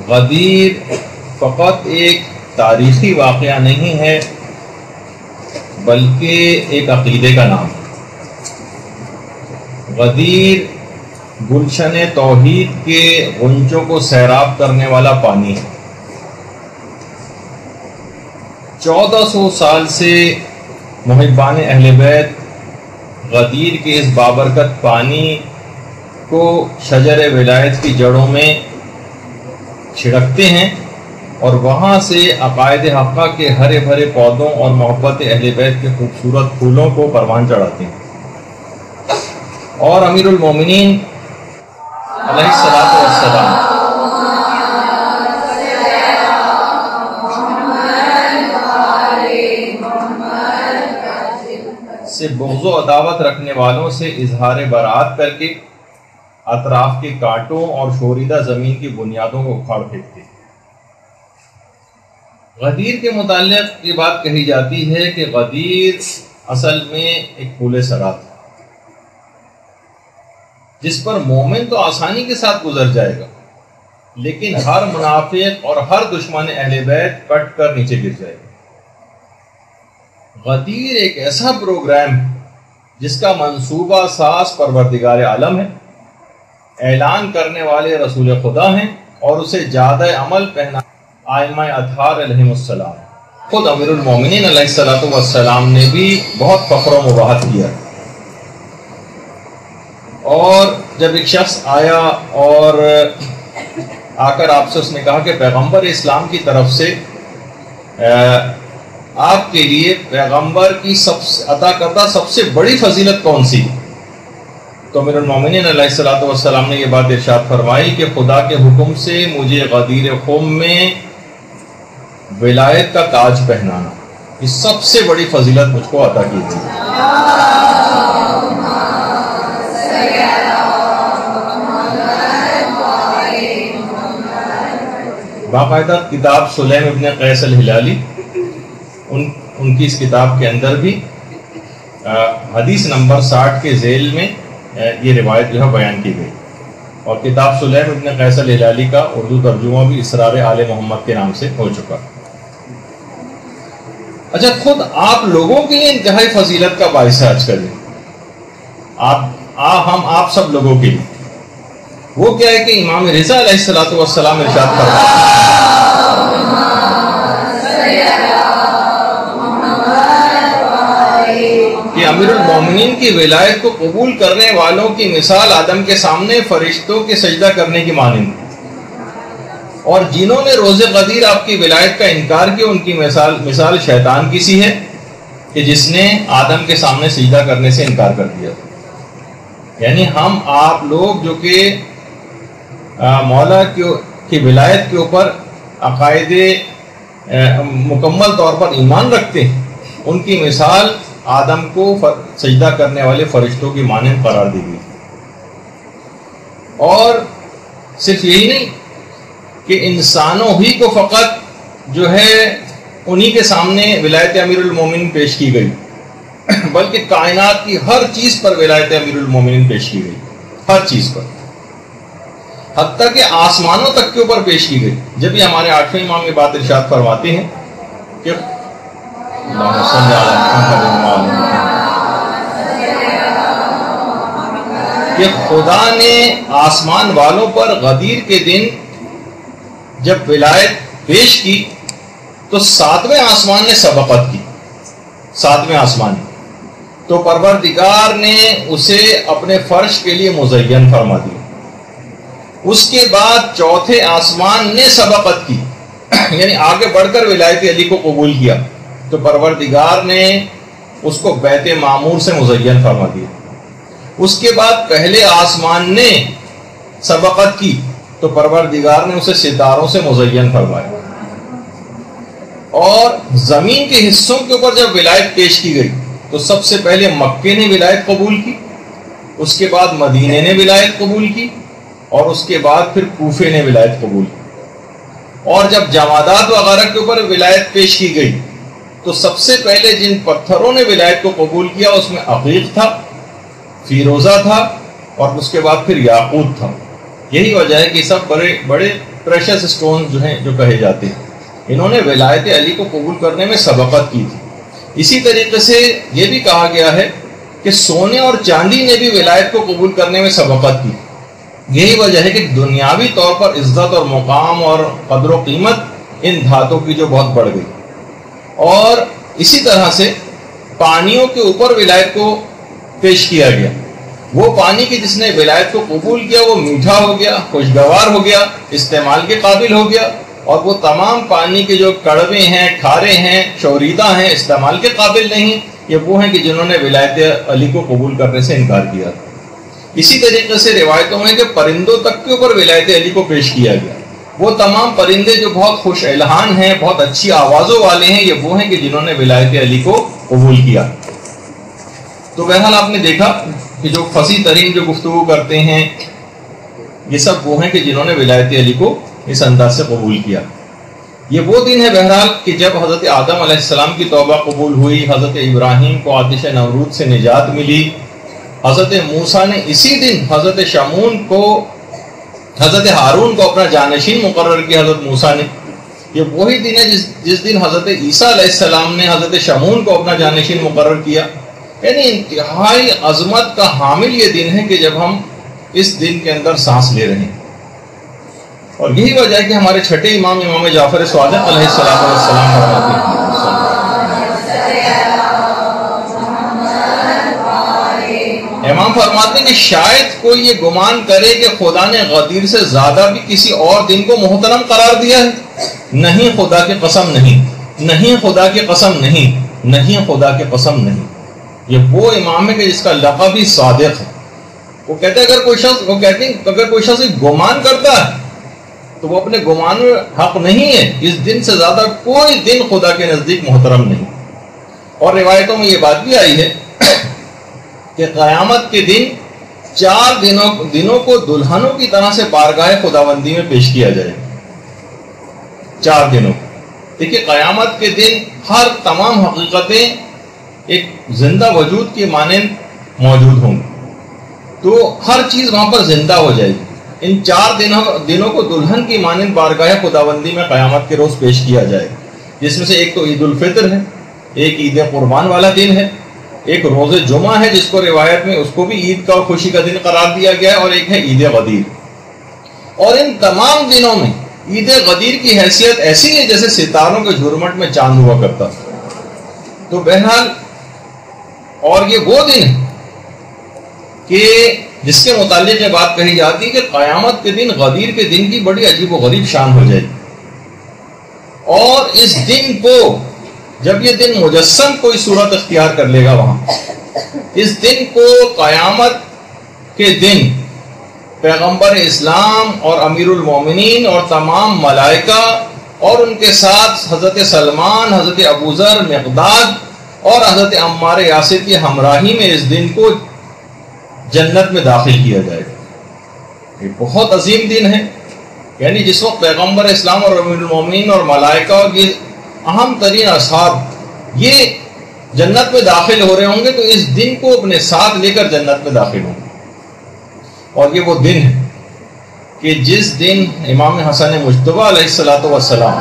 غدیر فقط ایک تاریخی واقعہ نہیں ہے بلکہ ایک عقیدے کا نام ہے۔ غدیر گلشن توحید کے غنچوں کو سیراب کرنے والا پانی ہے۔ 1400 سال سے محبان اہل بیت غدیر کے اس بابرکت پانی کو شجر ولایت کی جڑوں میں چھڑکتے ہیں اور وہاں سے عقائد حقہ کے ہرے بھرے پودوں اور محبت اہل بیت کے خوبصورت پھولوں کو پروان چڑھاتے ہیں، اور امیر المومنین علیہ الصلوۃ والسلام سے بغض و عداوت رکھنے والوں سے اظہار برات کر کے اطراف کے کانٹوں اور شوریدہ زمین کی بنیادوں کو اکھاڑ پھینکتے۔ غدیر کے متعلق یہ بات کہی جاتی ہے کہ غدیر اصل میں ایک پھول صراط ہے جس پر مومن تو آسانی کے ساتھ گزر جائے گا، لیکن ہر منافق اور ہر دشمن اہل بیت کٹ کر نیچے گر جائے گا۔ غدیر ایک ایسا پروگرام ہے جس کا منصوبہ ساز پروردگار عالم ہے، اعلان کرنے والے رسول خدا ہیں، اور اسے جادہ عمل پہنا ائمہ اطہار علیہم السلام۔ خود امیر المومنین علیہ الصلوۃ والسلام نے بھی بہت فخر و مباحت کیا، اور جب ایک شخص آیا اور آ کر آپ سے اس نے کہا کہ پیغمبر اسلام کی طرف سے آپ کے لیے پیغمبر کی عطا کردہ سب سے بڑی فضیلت کون سی؟ تو امیر المومنین علیہ الصلوۃ والسلام نے یہ بات ارشاد فرمائی کہ خدا کے حکم سے مجھے غدیر خم میں ولایت کا تاج پہنانا، یہ سب سے بڑی فضیلت مجھ کو عطا کی تھی۔ باقاعدہ کتاب سلیم ابن قیس الہلالی، ان کی اس کتاب کے اندر بھی حدیث نمبر 60 کے ذیل میں یہ روایت جو ہے بیان کی گئی، اور کتاب سلیم ابن قیس الہلالی کا اردو ترجمہ بھی اسرار آل محمد کے نام سے ہو چکا۔ اچھا، خود آپ لوگوں کے لیے انتہائی فضیلت کا باعث ہے آج کا دن، ہم آپ سب لوگوں کے لیے۔ وہ کیا ہے کہ امام رضا علیہ الصلوۃ والسلام ارشاد فرماتے کہ امیر المومنین کی ولایت کو قبول کرنے والوں کی مثال آدم کے سامنے فرشتوں کے سجدہ کرنے کی مانند، اور جنہوں نے روز غدیر آپ کی ولایت کا انکار کیا ان کی مثال شیطان کی سی ہے کہ جس نے آدم کے سامنے سجدہ کرنے سے انکار کر دیا۔ یعنی ہم آپ لوگ جو کہ مولا کی ولایت کے اوپر عقائد مکمل طور پر ایمان رکھتے ہیں، ان کی مثال آدم کو سجدہ کرنے والے فرشتوں کی مانند قرار دی گئی۔ اور صرف یہی نہیں کہ انسانوں ہی کو فقط جو ہے انہی کے سامنے ولایت امیر المومنین پیش کی گئی، بلکہ کائنات کی ہر چیز پر ولایت امیر المومنین پیش کی گئی، ہر چیز پر، حتیٰ کہ آسمانوں تک کے اوپر پیش کی گئی۔ جب یہ ہمارے 8ویں امام یہ بات ارشاد فرماتے ہیں کہ کہ خدا نے آسمان والوں پر غدیر کے دن جب ولایت پیش کی تو 7ویں آسمان نے سبقت کی، 7ویں آسمان تو پروردگار نے اسے اپنے فرش کے لیے مزین فرما دیا۔ اس کے بعد 4تھے آسمان نے سبقت کی، یعنی آگے بڑھ کر ولایت علی کو قبول کیا، تو پروردگار نے اس کو بیت معمور سے مزین فرما دیا۔ اس کے بعد پہلے آسمان نے سبقت کی تو پروردگار نے اسے ستاروں سے مزین فرمایا، اور زمین کے حصوں کے اوپر جب ولایت پیش کی گئی تو سب سے پہلے مکے نے ولایت قبول کی، اس کے بعد مدینے نے ولایت قبول کی، اور اس کے بعد پھر کوفے نے ولایت قبول کی۔ اور جب جمادات وغیرہ کے اوپر ولایت پیش کی گئی تو سب سے پہلے جن پتھروں نے ولایت کو قبول کیا اس میں عقیق تھا، فیروزہ تھا، اور اس کے بعد پھر یاقوت تھا۔ یہی وجہ ہے کہ سب بڑے بڑے پریشس اسٹون جو ہیں جو کہے جاتے ہیں، انہوں نے ولایت علی کو قبول کرنے میں سبقت کی تھی۔ اسی طریقے سے یہ بھی کہا گیا ہے کہ سونے اور چاندی نے بھی ولایت کو قبول کرنے میں سبقت کی۔ یہی وجہ ہے کہ دنیاوی طور پر عزت اور مقام اور قدر و قیمت ان دھاتوں کی جو بہت بڑھ گئی، اور اسی طرح سے پانیوں کے اوپر ولایت کو پیش کیا گیا۔ وہ پانی کی جس نے ولایت کو قبول کیا وہ میٹھا ہو گیا، خوشگوار ہو گیا، استعمال کے قابل ہو گیا، اور وہ تمام پانی کے جو کڑوے ہیں، کھارے ہیں، شوریدہ ہیں، استعمال کے قابل نہیں، یہ وہ ہیں کہ جنہوں نے ولایت علی کو قبول کرنے سے انکار کیا۔ اسی طریقے سے روایتوں میں کہ پرندوں تک کے اوپر ولایت علی کو پیش کیا گیا۔ وہ تمام پرندے جو بہت خوش الحان ہیں، بہت اچھی آوازوں والے ہیں، یہ وہ ہیں کہ جنہوں نے ولایت علی کو قبول کیا۔ تو بہرحال آپ نے دیکھا کہ جو فصیح ترین جو گفتگو کرتے ہیں یہ سب وہ ہیں کہ جنہوں نے ولایت علی کو اس انداز سے قبول کیا۔ یہ وہ دن ہے بہرحال کہ جب حضرت آدم علیہ السلام کی توبہ قبول ہوئی، حضرت ابراہیم کو آتش نمرود سے نجات ملی، حضرت موسیٰ نے اسی دن حضرت شمعون کو، حضرت ہارون کو اپنا جانشین مقرر کیا حضرت موسیٰ نے۔ یہ وہی دن ہے جس دن حضرت عیسیٰ علیہ السلام نے حضرت شمعون کو اپنا جانشین مقرر کیا۔ یعنی انتہائی عظمت کا حامل یہ دن ہے کہ جب ہم اس دن کے اندر سانس لے رہے ہیں، اور یہی وجہ ہے کہ ہمارے چھٹے امام جعفر صادق علیہ السلام فرماتے ہیں، امام فرماتے ہیں کہ شاید کوئی یہ گمان کرے کہ خدا نے غدیر سے زیادہ بھی کسی اور دن کو محترم قرار دیا ہے۔ نہیں، خدا کی قسم نہیں، نہیں خدا کی قسم نہیں، نہیں خدا کی قسم نہیں۔ یہ وہ امام ہے کہ جس کا لقب ہی صادق ہے۔ وہ کہتے ہیں اگر کوئی شخص گمان کرتا ہے تو وہ اپنے گمان میں حق نہیں ہے، اس دن سے زیادہ کوئی دن خدا کے نزدیک محترم نہیں۔ اور روایتوں میں یہ بات بھی آئی ہے کہ قیامت کے دن 4 دنوں کو دلہنوں کی طرح سے بارگاہ خداوندی میں پیش کیا جائے گا۔ 4 دنوں دیکھیے، قیامت کے دن ہر تمام حقیقتیں ایک زندہ وجود کے مانند موجود ہوں گی، تو ہر چیز وہاں پر زندہ ہو جائے گی۔ ان 4 دنوں کو دلہن کی مانند بارگاہ خداوندی میں قیامت کے روز پیش کیا جائے گا، جس میں سے ایک تو عید الفطر ہے، ایک عید قربان والا دن ہے، ایک روز جمعہ ہے جس کو روایت میں اس کو بھی عید کا اور خوشی کا دن قرار دیا گیا ہے، اور ایک ہے عید غدیر۔ اور ان تمام دنوں میں عید غدیر کی حیثیت ایسی ہے جیسے ستاروں کے جھرمٹ میں چاند ہوا کرتا۔ تو بہرحال، اور یہ وہ دن ہے کہ جس کے متعلق یہ بات کہی جاتی ہے کہ قیامت کے دن غدیر کے دن کی بڑی عجیب و غریب شان ہو جائے گی، اور اس دن کو جب یہ دن مجسم کوئی صورت اختیار کر لے گا وہاں، اس دن کو قیامت کے دن پیغمبر اسلام اور امیر المومنین اور تمام ملائکہ اور ان کے ساتھ حضرت سلمان، حضرت ابوذر، مقداد اور حضرت عمار یاسر کی ہمراہی میں اس دن کو جنت میں داخل کیا جائے گا۔ یہ بہت عظیم دن ہے، یعنی جس وقت پیغمبر اسلام اور امیر المومنین اور ملائکہ اور یہ اہم ترین اصحاب یہ جنت میں داخل ہو رہے ہوں گے، تو اس دن کو اپنے ساتھ لے کر جنت میں داخل ہوں گے۔ اور یہ وہ دن ہے کہ جس دن امام حسن مجتبیٰ علیہ السلام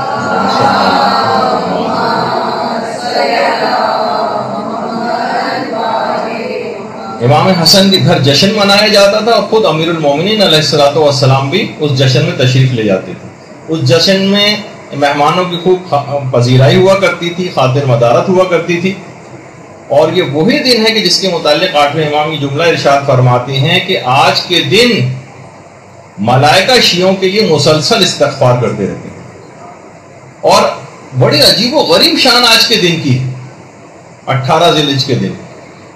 امام حسن کے گھر جشن منایا جاتا تھا، اور خود امیر المومنین علیہ السلام بھی اس جشن میں تشریف لے جاتے تھے۔ اس جشن میں مہمانوں کی خوب پذیرائی ہوا کرتی تھی، خاطر مدارت ہوا کرتی تھی۔ اور یہ وہی دن ہے کہ جس کے متعلق 8ویں امام یہ جملہ ارشاد فرماتے ہیں کہ آج کے دن ملائکہ شیعوں کے لیے مسلسل استغفار کرتے رہتے ہیں۔ اور بڑی عجیب و غریب شان آج کے دن کی 18 ذی الحجہ کے دن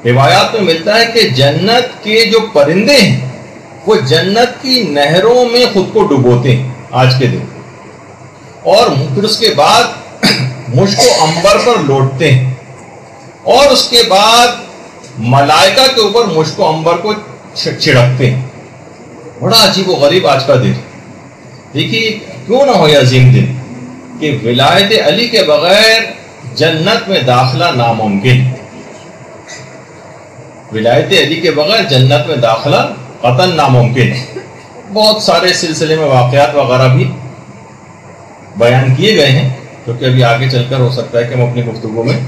روایات میں ملتا ہے کہ جنت کے جو پرندے ہیں وہ جنت کی نہروں میں خود کو ڈبوتے ہیں آج کے دن، اور پھر اس کے بعد مشک و عنبر پر لوٹتے ہیں، اور اس کے بعد ملائکہ کے اوپر مشک و عنبر کو چھڑکتے ہیں۔ بڑا عجیب و غریب آج کا دن۔ دیکھیے کیوں نہ ہو یہ عظیم دن کہ ولایت علی کے بغیر جنت میں داخلہ ناممکن، ولایت علی کے بغیر جنت میں داخلہ قطعاً ناممکن۔ بہت سارے سلسلے میں واقعات وغیرہ بھی بیان کیے گئے ہیں، جو کہ ابھی آگے چل کر ہو سکتا ہے کہ ہم اپنی گفتگو میں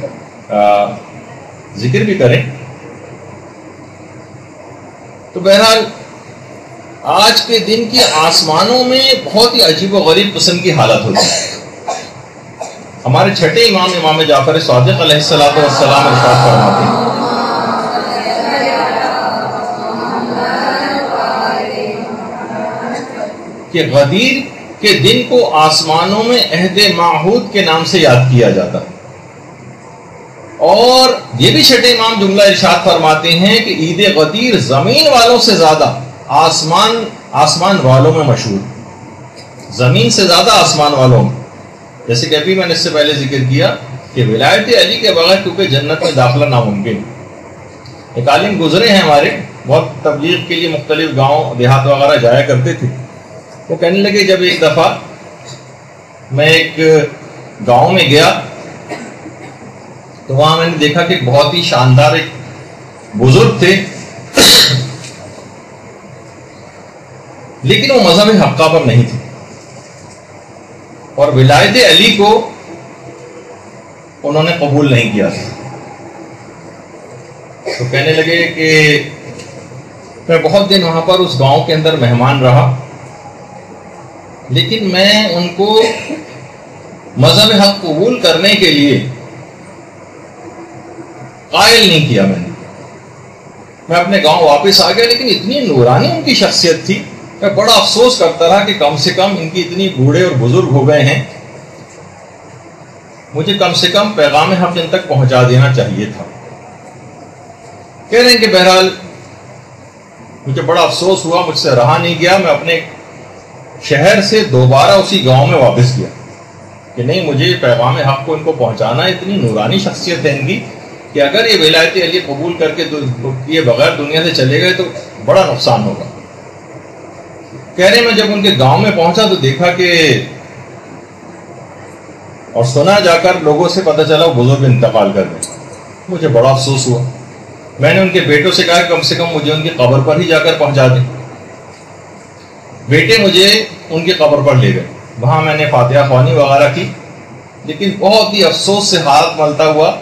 ذکر بھی کریں۔ تو بہرحال آج کے دن کی آسمانوں میں بہت ہی عجیب و غریب قسم کی حالت ہوتی ہے۔ ہمارے چھٹے امام جعفر صادق علیہ الصلوۃ والسلام ارشاد فرماتے ہیں کہ غدیر کے دن کو آسمانوں میں عہد معہود کے نام سے یاد کیا جاتا ہے، اور یہ بھی چھٹے امام جملہ ارشاد فرماتے ہیں کہ عید غدیر زمین والوں سے زیادہ آسمان والوں میں مشہور، زمین سے زیادہ آسمان والوں میں۔ جیسے کہ ابھی میں نے اس سے پہلے ذکر کیا کہ ولایت علی کے بغیر کیونکہ جنت میں داخلہ ناممکن۔ ایک عالم گزرے ہیں ہمارے، بہت تبلیغ کے لیے مختلف گاؤں دیہات وغیرہ جایا کرتے تھے، وہ کہنے لگے جب ایک دفعہ میں ایک گاؤں میں گیا تو وہاں میں نے دیکھا کہ بہت ہی شاندار ایک بزرگ تھے، لیکن وہ مذہب حقہ پر نہیں تھے، اور ولایت علی کو انہوں نے قبول نہیں کیا تھا۔ تو کہنے لگے کہ میں بہت دن وہاں پر اس گاؤں کے اندر مہمان رہا، لیکن میں ان کو مذہب حق قبول کرنے کے لیے قائل نہیں کیا۔ میں اپنے گاؤں واپس آ گیا، لیکن اتنی نورانی ان کی شخصیت تھی، میں بڑا افسوس کرتا رہا کہ کم سے کم ان کی اتنی بوڑھے اور بزرگ ہو گئے ہیں، مجھے کم سے کم پیغام حق ان تک پہنچا دینا چاہیے تھا۔ کہہ رہے ہیں کہ بہرحال مجھے بڑا افسوس ہوا، مجھ سے رہا نہیں گیا، میں اپنے شہر سے دوبارہ اسی گاؤں میں واپس گیا کہ نہیں، مجھے پیغام حق کو ان کو پہنچانا، اتنی نورانی شخصیت ہے ان کی کہ اگر یہ ولایت علی قبول کر کے یہ بغیر دنیا سے چلے گئے تو بڑا نقصان ہوگا۔ کہہ رہے میں جب ان کے گاؤں میں پہنچا تو دیکھا کہ اور سنا جا کر لوگوں سے پتہ چلا وہ بزرگ انتقال کر گئے۔ مجھے بڑا افسوس ہوا، میں نے ان کے بیٹوں سے کہا کم سے کم مجھے ان کی قبر پر ہی جا کر پہنچا دیں۔ بیٹے مجھے ان کی قبر پر لے گئے، وہاں میں نے فاتحہ خوانی وغیرہ کی، لیکن بہت ہی افسوس سے ہاتھ ملتا ہوا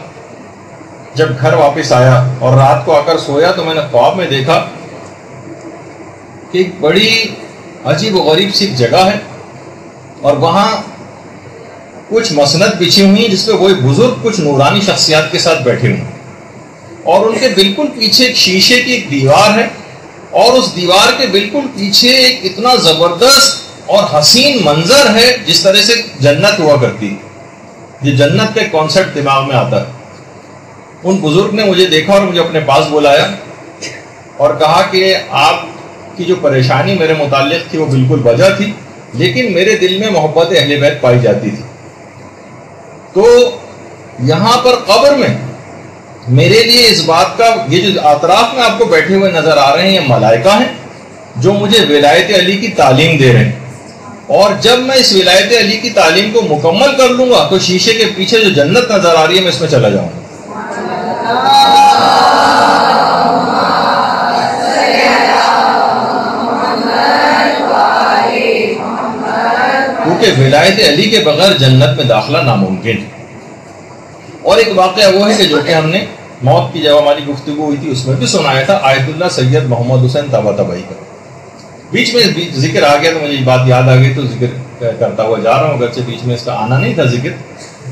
جب گھر واپس آیا اور رات کو آ کر سویا تو میں نے خواب میں دیکھا کہ ایک بڑی عجیب و غریب سی جگہ ہے، اور وہاں کچھ مسند بچھی ہوئی جس پہ وہی بزرگ کچھ نورانی شخصیات کے ساتھ بیٹھے ہوئے ہیں، اور ان کے بالکل پیچھے ایک شیشے کی ایک دیوار ہے، اور اس دیوار کے بالکل پیچھے ایک اتنا زبردست اور حسین منظر ہے جس طرح سے جنت ہوا کرتی ہے۔ یہ جنت کا ایک کانسیپٹ دماغ میں آتا ہے۔ ان بزرگ نے مجھے دیکھا اور مجھے اپنے پاس بلایا اور کہا کہ آپ کی جو پریشانی میرے متعلق تھی وہ بالکل وجہ تھی، لیکن میرے دل میں محبت اہل بیت پائی جاتی تھی، تو یہاں پر قبر میں میرے لیے اس بات کا، یہ جو اطراف میں آپ کو بیٹھے ہوئے نظر آ رہے ہیں یہ ملائکہ ہیں جو مجھے ولایت علی کی تعلیم دے رہے ہیں، اور جب میں اس ولایت علی کی تعلیم کو مکمل کر لوں گا تو شیشے کے پیچھے جو جنت نظر آ رہی ہے میں اس میں چلا جاؤں گا۔ کیونکہ ولایت علی کے بغیر جنت میں داخلہ ناممکن ہے۔ اور ایک واقعہ وہ ہے کہ جو کہ ہم نے موت کی جب ہماری گفتگو ہوئی تھی اس میں بھی سنایا تھا، آیت اللہ سید محمد حسین طباطبائی کا۔ بیچ میں ذکر آ گیا تو مجھے یہ بات یاد آ گئی تو ذکر کرتا ہوا جا رہا ہوں، اگرچہ بیچ میں اس کا آنا نہیں تھا ذکر،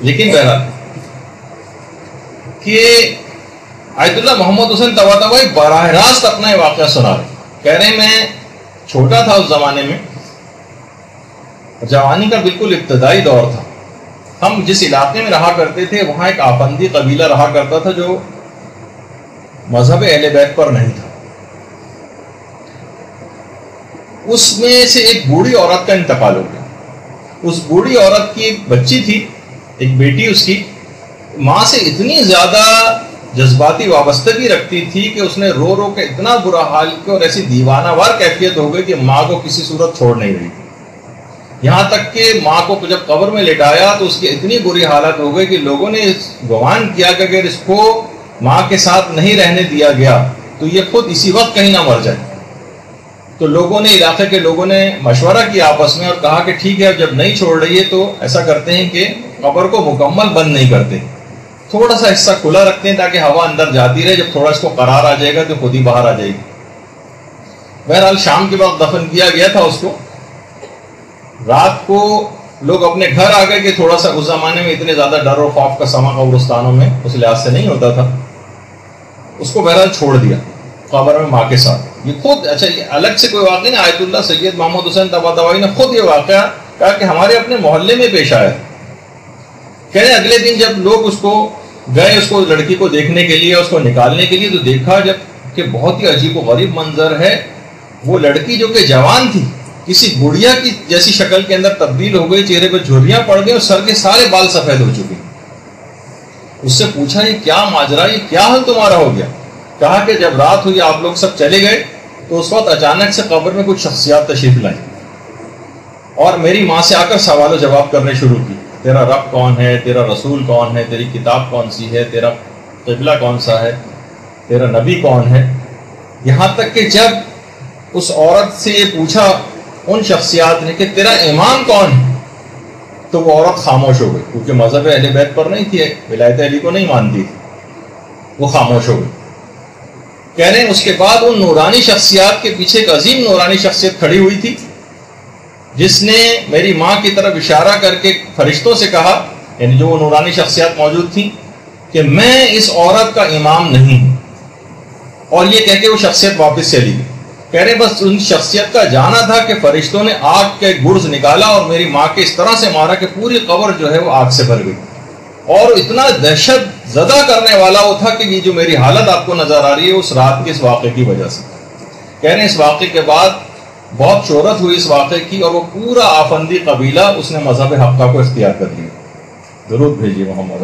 لیکن بہرحال کہ آیت اللہ محمد حسین طباطبائی براہ راست اپنا یہ واقعہ سنا رہے، کہہ رہے میں چھوٹا تھا اس زمانے میں، جوانی کا بالکل ابتدائی دور تھا، ہم جس علاقے میں رہا کرتے تھے وہاں ایک آفندی قبیلہ رہا کرتا تھا جو مذہب اہل بیت پر نہیں تھا، اس میں سے ایک بوڑھی عورت کا انتقال ہو گیا۔ اس بوڑھی عورت کی ایک بچی تھی، ایک بیٹی، اس کی ماں سے اتنی زیادہ جذباتی وابستگی رکھتی تھی کہ اس نے رو رو کے اتنا برا حال کیا اور ایسی دیوانہ وار کیفیت ہو گئی کہ ماں کو کسی صورت چھوڑ نہیں رہی تھی، یہاں تک کہ ماں کو جب قبر میں لٹایا تو اس کی اتنی بری حالت ہو گئی کہ لوگوں نے گمان کیا کہ اگر اس کو ماں کے ساتھ نہیں رہنے دیا گیا تو یہ خود اسی وقت کہیں نہ مر جائے۔ تو لوگوں نے، علاقے کے لوگوں نے مشورہ کیا آپس میں اور کہا کہ ٹھیک ہے، اب جب نہیں چھوڑ رہی ہے تو ایسا کرتے ہیں کہ قبر کو مکمل بند نہیں کرتے، تھوڑا سا حصہ کھلا رکھتے ہیں تاکہ ہوا اندر جاتی رہے، جب تھوڑا اس کو قرار آ جائے گا تو خود ہی باہر آ جائے گی۔ بہرحال شام کے وقت دفن کیا گیا تھا اس کو۔ رات کو لوگ اپنے گھر آ گئے کہ تھوڑا سا اس زمانے میں اتنے زیادہ ڈر و خوف کا سما قبرستانوں میں اس لحاظ سے نہیں ہوتا تھا، اس کو بہرحال چھوڑ دیا قبر میں ماں کے ساتھ۔ یہ خود، اچھا یہ الگ سے کوئی واقعہ نہیں، آیت اللہ سید محمد حسین طباطبائی نے خود یہ واقعہ کہا کہ ہمارے اپنے محلے میں پیش آیا۔ کہہ رہے اگلے دن جب لوگ اس کو گئے، اس کو لڑکی کو دیکھنے کے لیے، اس کو نکالنے کے لیے، تو دیکھا جب کہ بہت ہی عجیب و غریب منظر ہے۔ وہ لڑکی جو کہ جوان تھی، کسی گڑیا کی جیسی شکل کے اندر تبدیل ہو گئی، چہرے پہ جھریاں پڑ گئی اور سر کے سارے بال سفید ہو چکے۔ اس سے پوچھا یہ کیا ماجرا، یہ کیا حال تمہارا ہو گیا؟ کہا کہ جب رات ہوئی آپ لوگ سب چلے گئے تو اس وقت اچانک سے قبر میں کچھ شخصیات تشریف لائیں اور میری ماں سے آ کر سوال و جواب کرنے شروع کی، تیرا رب کون ہے، تیرا رسول کون ہے، تیری کتاب کون سی ہے، تیرا قبلہ کون سا ہے، تیرا نبی کون ہے۔ یہاں تک کہ جب اس عورت سے یہ پوچھا ان شخصیات نے کہ تیرا امام کون ہے، تو وہ عورت خاموش ہو گئی، کیونکہ مذہب اہل بیت پر نہیں تھی، ولایت علی کو نہیں مانتی تھی، وہ خاموش ہو گئی۔ کہہ رہے ہیں اس کے بعد ان نورانی شخصیات کے پیچھے ایک عظیم نورانی شخصیت کھڑی ہوئی تھی، جس نے میری ماں کی طرف اشارہ کر کے فرشتوں سے کہا، یعنی جو وہ نورانی شخصیات موجود تھیں، کہ میں اس عورت کا امام نہیں ہوں۔ اور یہ کہہ کے وہ شخصیت واپس چلی گئی۔ کہہ رہے بس ان شخصیت کا جانا تھا کہ فرشتوں نے آگ کے گرز نکالا اور میری ماں کے اس طرح سے مارا کہ پوری قبر جو ہے وہ آگ سے بھر گئی، اور اتنا دہشت زدہ کرنے والا وہ تھا کہ یہ جو میری حالت آپ کو نظر آ رہی ہے اس رات کے اس واقعے کی وجہ سے۔ کہہ رہے ہیں اس واقعے کے بعد بہت شہرت ہوئی اس واقعے کی، اور وہ پورا آفندی قبیلہ اس نے مذہب حقہ کو اختیار کر لیا۔ درود بھیجیے محمد۔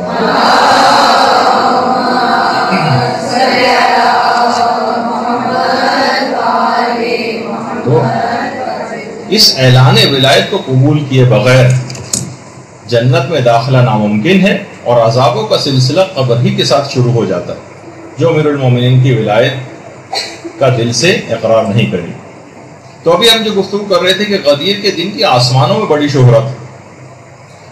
تو اس اعلان ولایت کو قبول کیے بغیر جنت میں داخلہ ناممکن ہے، اور عذابوں کا سلسلہ قبر ہی کے ساتھ شروع ہو جاتا ہے جو امیر المومنین کی ولایت کا دل سے اقرار نہیں کرے۔ تو ابھی ہم جو گفتگو کر رہے تھے کہ غدیر کے دن کی آسمانوں میں بڑی شہرت ہے،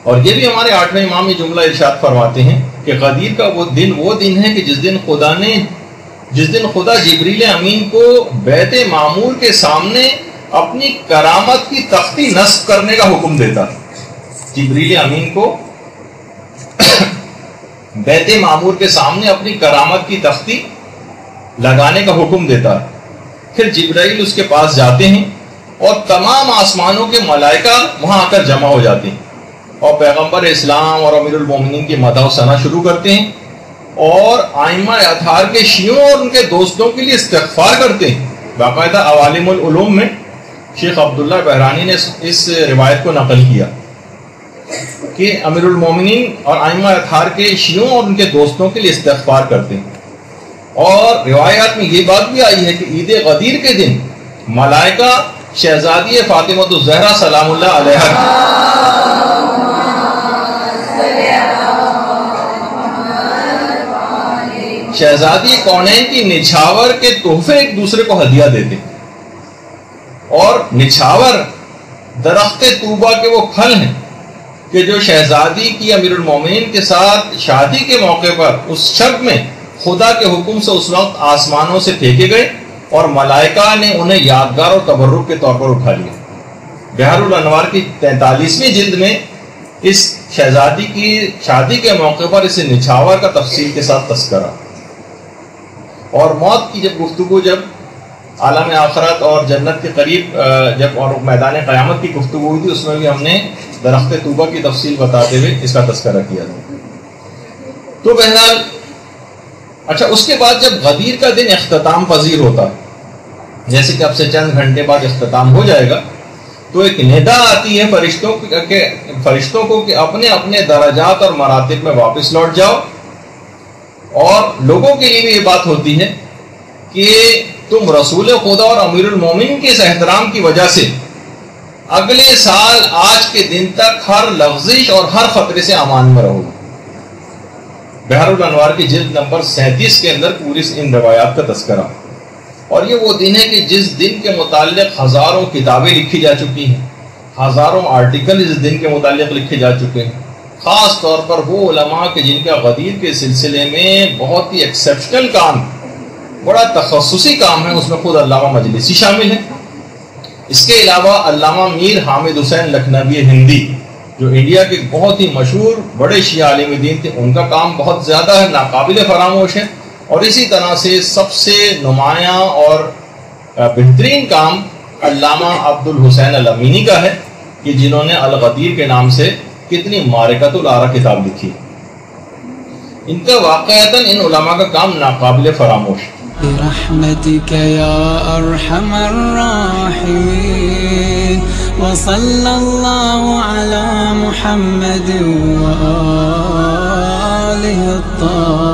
اور یہ بھی ہمارے 8ویں امام یہ جملہ ارشاد فرماتے ہیں کہ غدیر کا وہ دن ہے کہ جس دن خدا جبریل امین کو بیت معمور کے سامنے اپنی کرامت کی تختی نصب کرنے کا حکم دیتا۔ جبریل امین کو بیت معمور کے سامنے اپنی کرامت کی تختی لگانے کا حکم دیتا ہے۔ پھر جبرائیل اس کے پاس جاتے ہیں اور تمام آسمانوں کے ملائکہ وہاں آ کر جمع ہو جاتے ہیں اور پیغمبر اسلام اور امیر المومنین کی مدح و ثنا شروع کرتے ہیں، اور ائمہ اطہار کے شیعوں اور ان کے دوستوں کے لیے استغفار کرتے ہیں۔ باقاعدہ عوالم العلوم میں شیخ عبداللہ بحرانی نے اس روایت کو نقل کیا کہ امیر المومنین اور ائمہ اطہار کے شیعوں اور ان کے دوستوں کے لیے استغفار کرتے ہیں۔ اور روایات میں یہ بات بھی آئی ہے کہ عید غدیر کے دن ملائکہ شہزادی فاطمہ الزہرا سلام اللہ علیہا شہزادی کونین کی نچھاور کے تحفے ایک دوسرے کو ہدیہ دیتے، اور نچھاور درخت طوبہ کے وہ پھل ہیں کہ جو شہزادی کی امیر المومنین کے ساتھ شادی کے موقع پر اس شب میں خدا کے حکم سے اس وقت آسمانوں سے پھینکے گئے، اور ملائکہ نے انہیں یادگار اور تبرک کے طور پر اٹھا لیا۔ بحر الانوار کی 43ویں جلد میں اس شہزادی کی شادی کے موقع پر اسے نچھاور کا تفصیل کے ساتھ تذکرہ، اور موت کی جب گفتگو، جب عالم آخرت اور جنت کے قریب جب اور میدان قیامت کی گفتگو ہوئی تھی، اس میں بھی ہم نے درخت طوبہ کی تفصیل بتاتے ہوئے اس کا تذکرہ کیا تھا۔ تو بہرحال اچھا، اس کے بعد جب غدیر کا دن اختتام پذیر ہوتا ہے، جیسے کہ اب سے چند گھنٹے بعد اختتام ہو جائے گا، تو ایک ندا آتی ہے فرشتوں کو کہ اپنے اپنے درجات اور مراتب میں واپس لوٹ جاؤ، اور لوگوں کے لیے بھی یہ بات ہوتی ہے کہ تم رسول خدا اور امیر المومنین کے اس احترام کی وجہ سے اگلے سال آج کے دن تک ہر لغزش اور ہر خطرے سے امان میں رہو۔ بحر الانوار کی جلد نمبر 37 کے اندر پوری ان روایات کا تذکرہ، اور یہ وہ دن ہے کہ جس دن کے متعلق ہزاروں کتابیں لکھی جا چکی ہیں، ہزاروں آرٹیکل اس دن کے متعلق لکھے جا چکے ہیں، خاص طور پر وہ علماء کہ جن کا غدیر کے سلسلے میں بہت ہی ایکسیپشنل کام، بڑا تخصصی کام ہے، اس میں خود علامہ مجلسی شامل ہیں۔ اس کے علاوہ علامہ میر حامد حسین لکھنوی ہندی جو انڈیا کے بہت ہی مشہور بڑے شیعہ عالم دین تھے، ان کا کام بہت زیادہ ہے، ناقابل فراموش ہے۔ اور اسی طرح سے سب سے نمایاں اور بہترین کام علامہ عبد الحسین الامینی کا ہے کہ جنہوں نے الغدیر کے نام سے کتنی معرکۃ الآراء کتاب لکھی۔ ان کا واقعتاً ان علماء کا کام ناقابل فراموش ہے۔ برحمتك يا أرحم الراحمين وصلى الله على محمد وآله الطاهرين